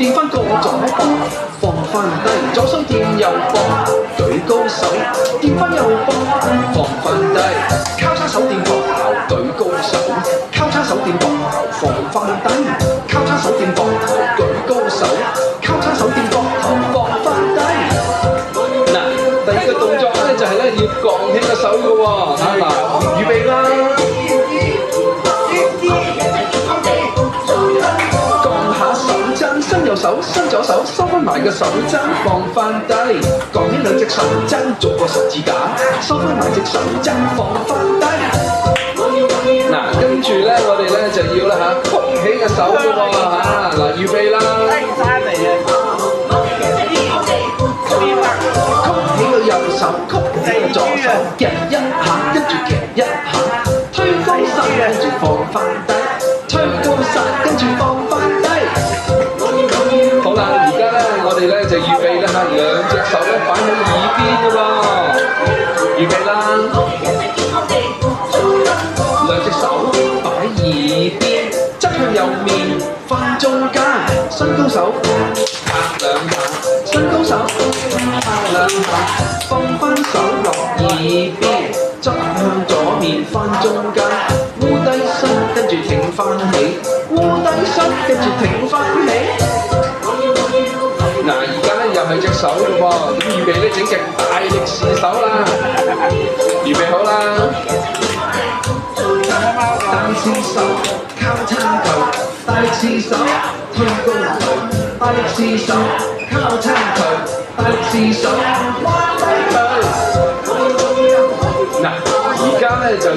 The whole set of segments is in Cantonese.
掂翻個左膊，放翻低，左手掂右膊，舉高手，掂翻右膊，放翻低，交叉手掂膊頭，舉高手，交叉手掂膊頭，放翻低，交叉手掂膊頭，舉高手，交叉手掂膊頭，放翻低。嗱，第二個動作咧就係咧要槓起個手嘅喎，嗱，預備啦。伸右手，伸左手，收翻埋個手踭，放翻低，槓起兩隻手踭，做個十字架，收翻埋隻手踭，放翻低。嗱，跟住咧，我哋咧就要啦嚇，曲起個手嘅喎嚇，嗱，預備啦。曲起個右手，曲起個左手，夾一下，跟住夾一下，推高手，跟住放翻低，推高手，跟住放翻低。好啦，而家咧，我哋咧就預備啦嚇，兩隻手咧擺喺耳邊嘅喎，預備啦，兩隻手擺耳邊，側向右面，翻中間，伸高手，拍兩下，伸高手，拍兩下，放翻手落耳邊，側向左面，翻中間，烏低身，跟住挺翻起，烏低身，跟住挺翻起。嗱，而家咧又係隻手嘅喎，咁預備咧整隻大力士手啦，預備好啦，大力士手交叉頭，大力士手推高頭，大力士手交叉頭，大力士手彎低佢。嗱，而家咧就要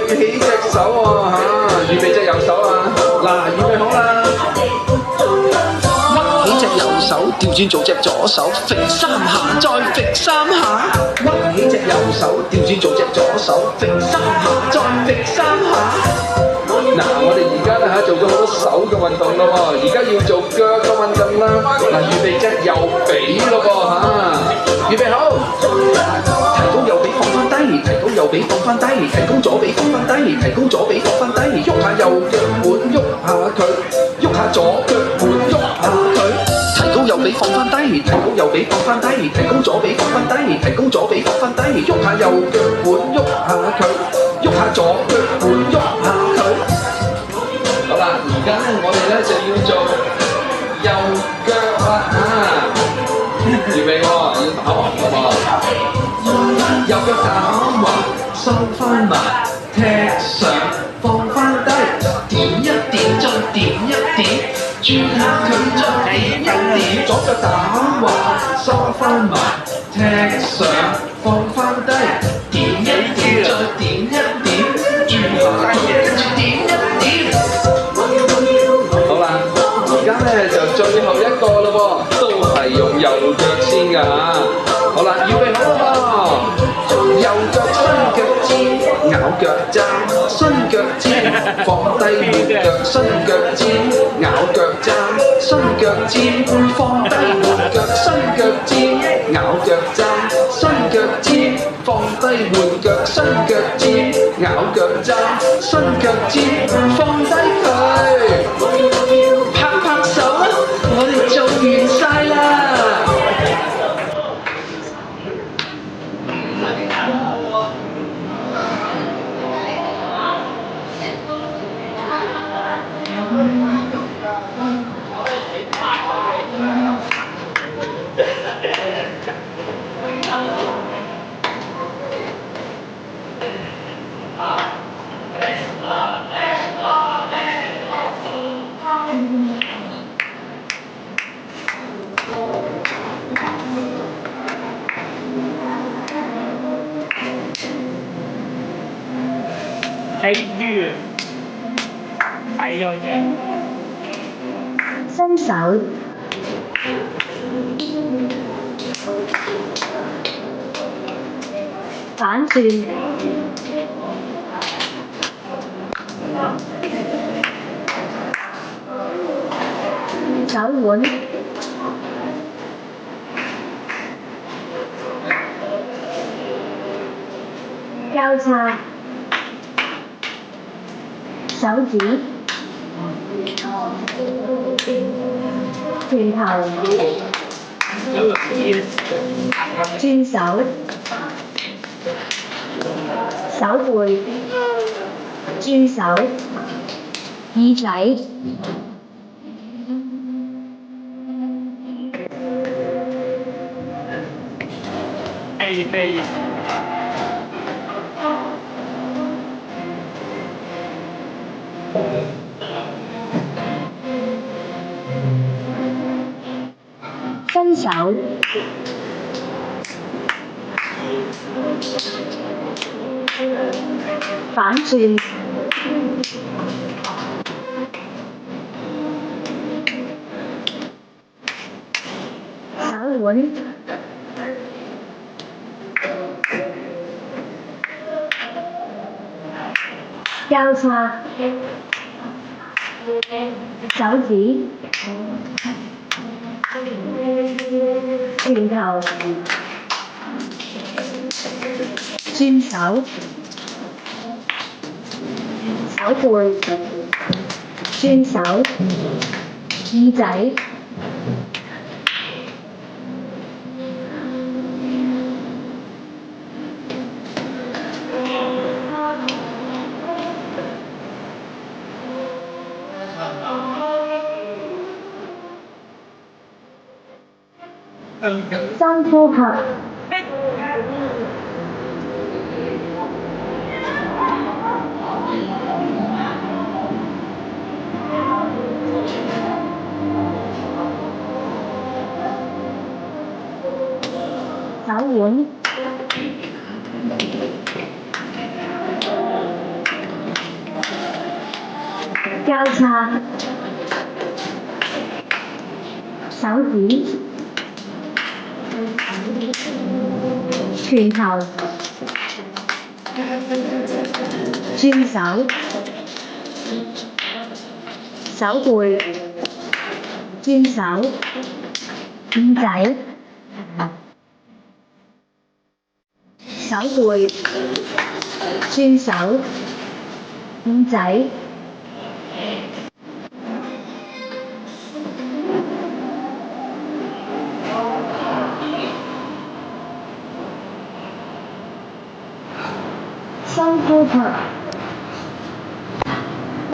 屈起隻手喎嚇，預備隻右手啊，嗱，預備好啦。右手調轉做隻左手，揈三下，再揈三下。屈起隻右手，調轉做隻左手，揈三下，再揈三下。嗱，我哋而家咧做咗好多手嘅運動咯喎，而家要做腳嘅運動啦。嗱，預備隻右髀咯噃嚇，預備好。提高右髀放翻低，提高右髀放翻低，提高左髀放翻低，提高左髀放翻低，喐下右腳腕，喐下佢，喐下左腳腕，喐下佢。提高右髀放翻低，提高右髀放翻低，提高左髀放翻低，提高左髀放翻低，喐下右腳腕，喐下佢，喐下左腳腕，喐下佢。好啦，而家咧我哋咧就要做右腳啦嚇，預備喎，要打橫嘅喎，右腳打橫，收翻埋，踢上，放翻低，點一點再點一點。轉下佢再點一點，左腳打橫，收翻埋，踢上，放翻低，點一點再點一點，轉下佢跟住點一點。好啦，而家咧就最後一個咯喎，都係用右腳先㗎嚇。好啦，預備好啦喎，右腳伸腳尖，咬腳踭，伸腳尖，放低換腳，伸腳尖，咬腳踭，伸腳尖，放低換腳，伸腳尖，咬腳踭，伸腳尖，放低換腳，伸腳尖，咬腳踭，伸腳尖，放低佢，拍拍手啦，我哋做完晒啦。伸手，反轉，手腕，交叉，手指。拳頭、轉手、手背、轉手、耳仔、伸手、反轉、手腕、交叉、手指、拳頭、轉手、手背、轉手、耳仔、深呼吸。手腕、交叉、手指、拳頭、轉手、手背、轉手、耳仔、手背、轉手、耳仔。深呼吸。